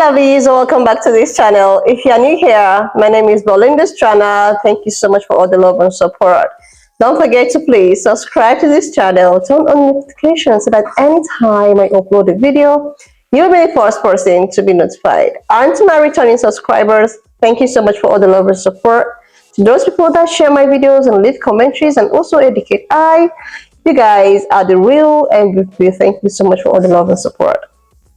lovelies, welcome back to this channel. If you are new here, my name is Belinda's channel. Thank you so much for all the love and support. Don't forget to please subscribe to this channel, turn on notifications so that anytime I upload a video, you'll be the first person to be notified. And to my returning subscribers, thank you so much for all the love and support. To those people that share my videos and leave commentaries and also educate, you guys are the real MVP. Thank you so much for all the love and support.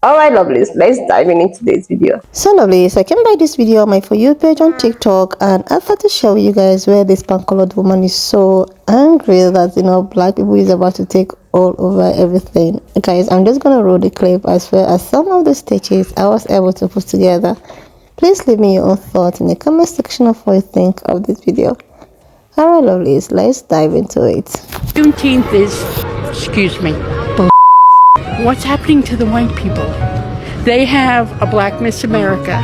Alright lovelies, let's dive into today's video. So lovelies, I came by this video on my For You page on TikTok, and I thought to show you guys where this pan-colored woman is so angry that black people is about to take all over everything. Guys, I'm just gonna roll the clip as well as some of the stitches I was able to put together. Please leave me your own thoughts in the comment section of what you think of this video. Alright lovelies, let's dive into it. Juneteenth is, excuse me, what's happening to the white people? They have a Black Miss America.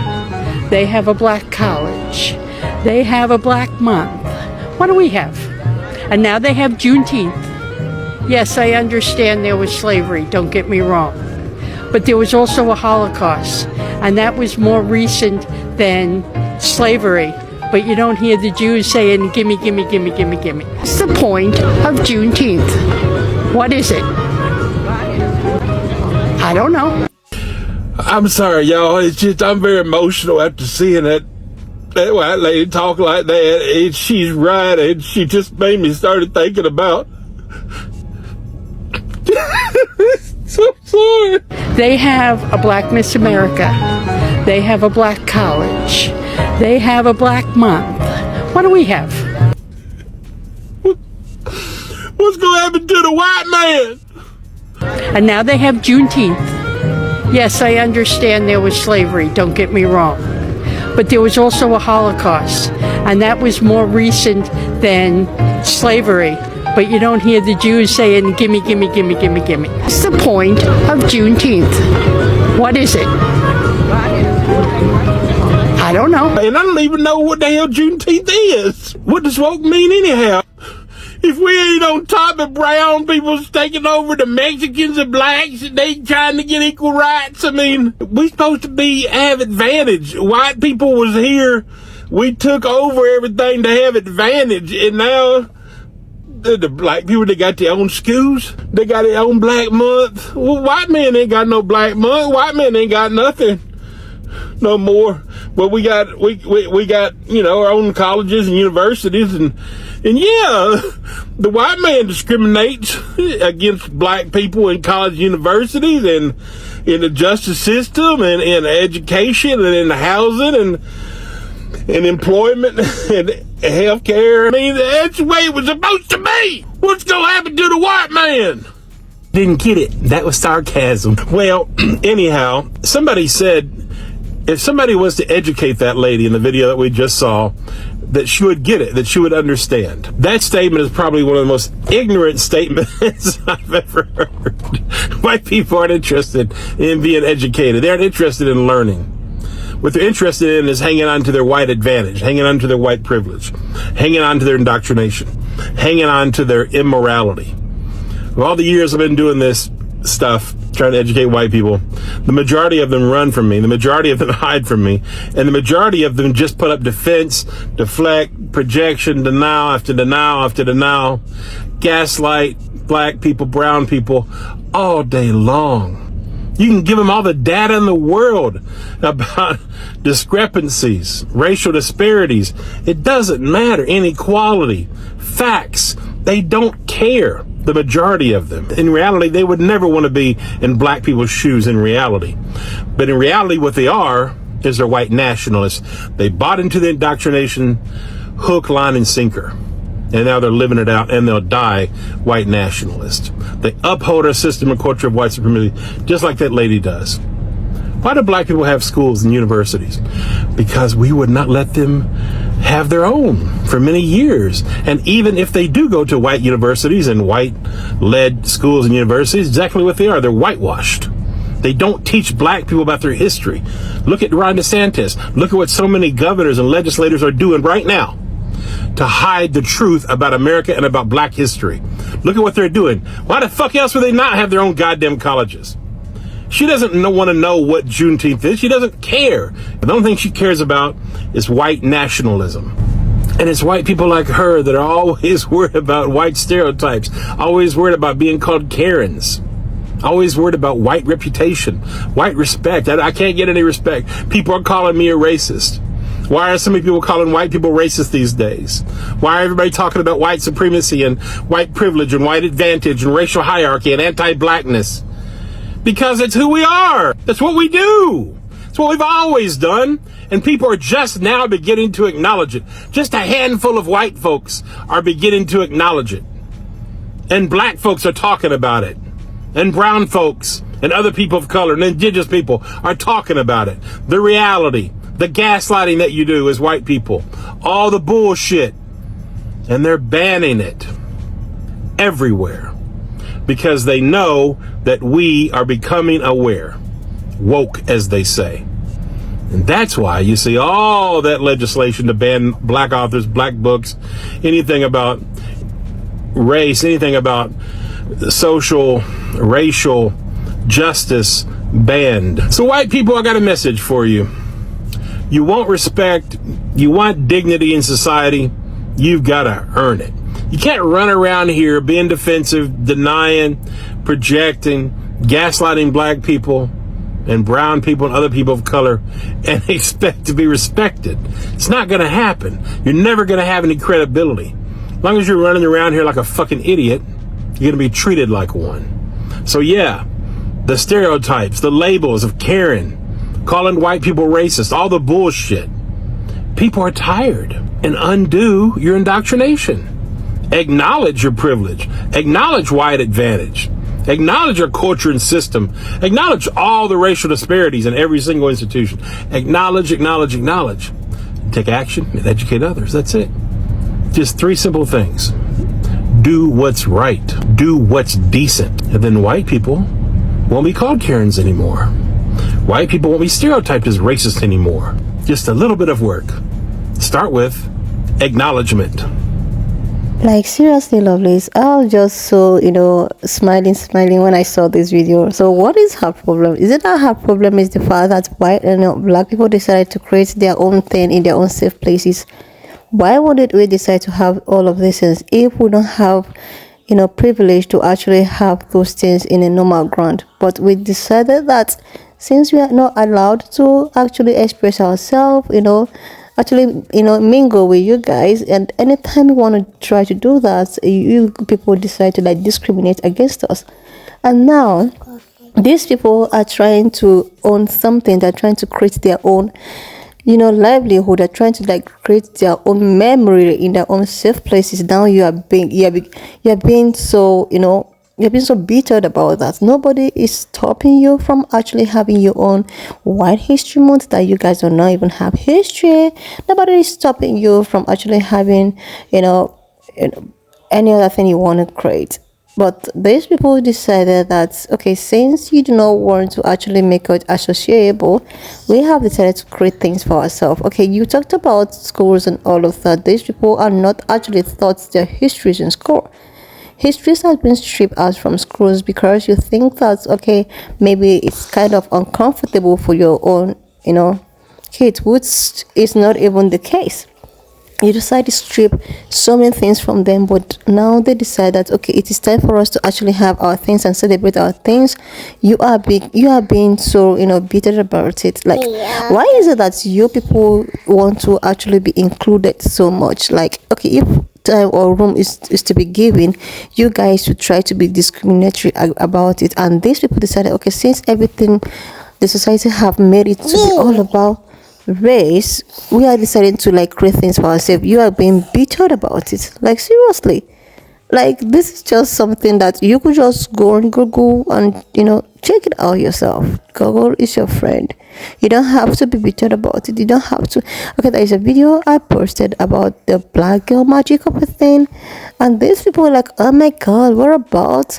They have a Black college. They have a Black month. What do we have? And now they have Juneteenth. Yes, I understand there was slavery, don't get me wrong. But there was also a Holocaust, and that was more recent than slavery. But you don't hear the Jews saying, gimme, gimme, gimme, gimme, gimme. What's the point of Juneteenth? What is it? I don't know. I'm sorry, y'all. It's just I'm very emotional after seeing that white lady talk like that. And she's right, and she just made me started thinking about. So sorry. They have a Black Miss America. They have a Black college. They have a Black month. What do we have? What's going to happen to the white man? And now they have Juneteenth. Yes, I understand there was slavery, don't get me wrong. But there was also a Holocaust, and that was more recent than slavery. But you don't hear the Jews saying, gimme, gimme, gimme, gimme, gimme. What's the point of Juneteenth? What is it? I don't know. And I don't even know what the hell Juneteenth is. What does woke mean anyhow? If we ain't on top of brown people's taking over the Mexicans and blacks and they trying to get equal rights, I mean, we supposed to have advantage. White people was here. We took over everything to have advantage. And now the black people, they got their own schools. They got their own Black month. Well, white men ain't got no Black month. White men ain't got nothing no more. But we got our own colleges and universities, and yeah, the white man discriminates against black people in college universities and in the justice system and in education and in housing and in employment and healthcare. I mean, that's the way it was supposed to be. What's gonna happen to the white man? Didn't get it. That was sarcasm. Well, anyhow, somebody said, if somebody was to educate that lady in the video that we just saw, that she would get it, that she would understand. That statement is probably one of the most ignorant statements I've ever heard. White people aren't interested in being educated. They aren't interested in learning. What they're interested in is hanging on to their white advantage, hanging on to their white privilege, hanging on to their indoctrination, hanging on to their immorality. Of all the years I've been doing this stuff, trying to educate white people, the majority of them run from me, the majority of them hide from me, and the majority of them just put up defense, deflect, projection, denial after denial after denial, gaslight black people, brown people all day long. You can give them all the data in the world about discrepancies, racial disparities. It doesn't matter. Inequality, facts, they don't care. The majority of them. In reality, they would never want to be in black people's shoes in reality. But in reality, what they are is they're white nationalists. They bought into the indoctrination hook, line, and sinker. And now they're living it out, and they'll die white nationalists. They uphold our system and culture of white supremacy, just like that lady does. Why do black people have schools and universities? Because we would not let them have their own for many years. And even if they do go to white universities and white-led schools and universities, exactly what they are. They're whitewashed. They don't teach black people about their history. Look at Ron DeSantis. Look at what so many governors and legislators are doing right now to hide the truth about America and about black history. Look at what they're doing. Why the fuck else would they not have their own goddamn colleges? She doesn't want to know what Juneteenth is. She doesn't care. The only thing she cares about is white nationalism. And it's white people like her that are always worried about white stereotypes, always worried about being called Karens, always worried about white reputation, white respect. I can't get any respect. People are calling me a racist. Why are so many people calling white people racist these days? Why are everybody talking about white supremacy and white privilege and white advantage and racial hierarchy and anti-blackness? Because it's who we are. That's what we do. It's what we've always done. And people are just now beginning to acknowledge it. Just a handful of white folks are beginning to acknowledge it. And black folks are talking about it. And brown folks and other people of color and indigenous people are talking about it. The reality, the gaslighting that you do as white people, all the bullshit. And they're banning it everywhere. Because they know that we are becoming aware. Woke, as they say. And that's why you see all that legislation to ban black authors, black books, anything about race, anything about social, racial justice banned. So white people, I got a message for you. You want respect, you want dignity in society, you've got to earn it. You can't run around here being defensive, denying, projecting, gaslighting black people and brown people and other people of color and expect to be respected. It's not going to happen. You're never going to have any credibility. As long as you're running around here like a fucking idiot, you're going to be treated like one. So yeah, the stereotypes, the labels of Karen, calling white people racist, all the bullshit. People are tired. And undo your indoctrination. Acknowledge your privilege. Acknowledge white advantage. Acknowledge your culture and system. Acknowledge all the racial disparities in every single institution. Acknowledge, acknowledge, acknowledge. Take action and educate others. That's it. Just 3 simple things. Do what's right. Do what's decent. And then white people won't be called Karens anymore. White people won't be stereotyped as racist anymore. Just a little bit of work. Start with acknowledgement. Like, seriously, lovelies, I was just so, smiling when I saw this video. So what is her problem? Is it that her problem is the fact that white and black people decided to create their own thing in their own safe places? Why wouldn't we decide to have all of these things if we don't have, privilege to actually have those things in a normal ground? But we decided that since we are not allowed to actually express ourselves, actually mingle with you guys, and anytime you want to try to do that, you people decide to discriminate against us. And now these people are trying to own something. They're trying to create their own livelihood. They're trying to create their own memory in their own safe places. Now you're being so you've been so bittered about that. Nobody is stopping you from actually having your own White History Month that you guys do not even have history. Nobody is stopping you from actually having, any other thing you want to create. But these people decided that, okay, since you do not want to actually make it associable, we have decided to create things for ourselves. Okay, you talked about schools and all of that. These people are not actually taught their histories in school. Histories has been stripped out from schools because you think that, okay, maybe it's kind of uncomfortable for your own, kids, which is not even the case. You decide to strip so many things from them, but now they decide that, okay, it is time for us to actually have our things and celebrate our things. You are being so bitter about it. Why is it that you people want to actually be included so much? Okay, if time or room is to be given, you guys should try to be discriminatory about it. And these people decided, okay, since everything the society have made it to be all about race, we are deciding to create things for ourselves. You are being bitter about it. Seriously, this is just something that you could just go on Google and check it out yourself. Google is your friend. You don't have to be bitter about it. You don't have to. Okay, there is a video I posted about the black girl magic of a thing, and these people were like, oh my god, what about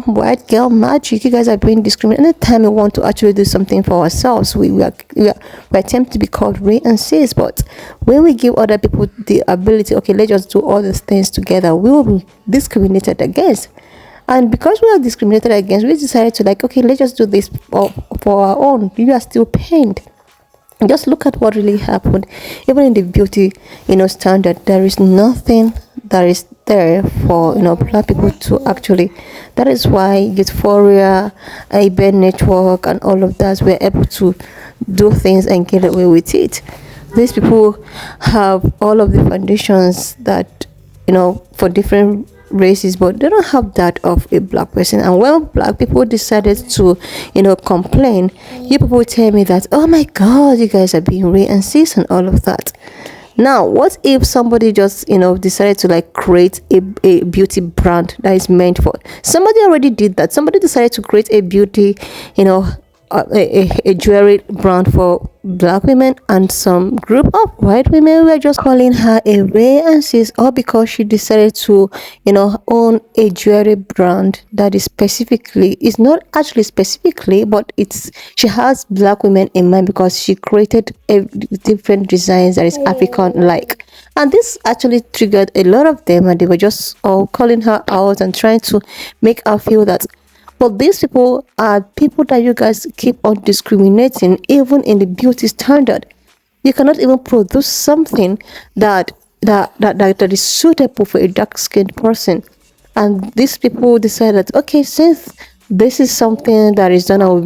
white girl magic? You guys are being discriminated. Anytime we want to actually do something for ourselves, we attempt to be called Ray and sis. But when we give other people the ability, okay, let's just do all these things together, we will be discriminated against. And because we are discriminated against, we decided to like, okay, let's just do this for our own. You are still pained. Just look at what really happened. Even in the beauty, standard, there is nothing that is there for black people to actually. That is why Euphoria, IBEN network, and all of that were able to do things and get away with it. These people have all of the foundations that for different races, but they don't have that of a black person. And when black people decided to complain, you people tell me that, oh my god, you guys are being racist and all of that. Now what if somebody just decided to like create a beauty brand that is meant for somebody? Already did that. Somebody decided to create a beauty a jewelry brand for black women, and some group of white women were just calling her a racist, all because she decided to own a jewelry brand that is not actually specifically, but she has black women in mind because she created a different designs that is African like. And this actually triggered a lot of them, and they were just all calling her out and trying to make her feel that, but these people are people that you guys keep on discriminating, even in the beauty standard. You cannot even produce something that is suitable for a dark-skinned person. And these people decided, okay, since this is something that is done, and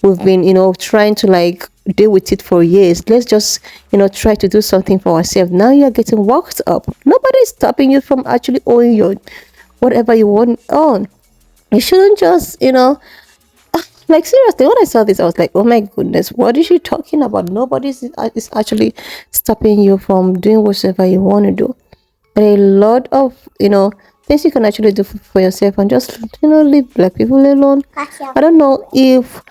we've been trying to like deal with it for years. Let's just try to do something for ourselves. Now you're getting worked up. Nobody's stopping you from actually owning your whatever you want on. You shouldn't just like seriously, when I saw this I was like, oh my goodness, what is she talking about? Nobody is actually stopping you from doing whatever you want to do. There are a lot of things you can actually do for yourself, and just leave black people alone. I don't know if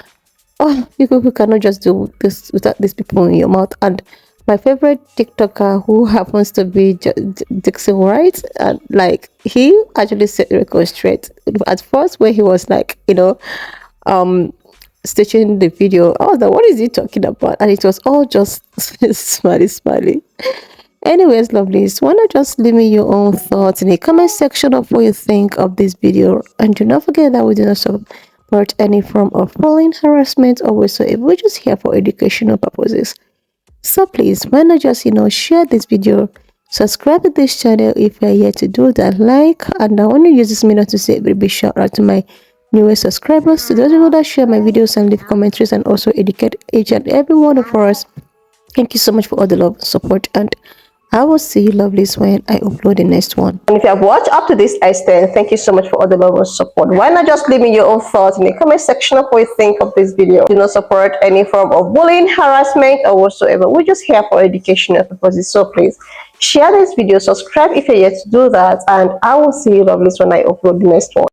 you people cannot just do this without these people in your mouth. And my favorite TikToker, who happens to be Dixon Wright, and like he actually set the record straight. At first, when he was like, stitching the video, I was like, what is he talking about? And it was all just smiley. Anyways, lovelies, why not just leave me your own thoughts in the comment section of what you think of this video, and do not forget that we do not support any form of bullying, harassment, or whatsoever. We're just here for educational purposes. So please, why not just share this video, subscribe to this channel if you're yet to do that, like, and I want to use this minute to say a very big shout out to my newest subscribers, to those people that share my videos and leave commentaries and also educate each and every one of us. Thank you so much for all the love and support, and I will see you lovelies when I upload the next one. And if you have watched up to this extent, thank you so much for all the love and support. Why not just leave me your own thoughts in the comment section of what you think of this video. Do not support any form of bullying, harassment, or whatsoever. We're just here for educational purposes. So please share this video, subscribe if you're yet to do that, and I will see you lovelies when I upload the next one.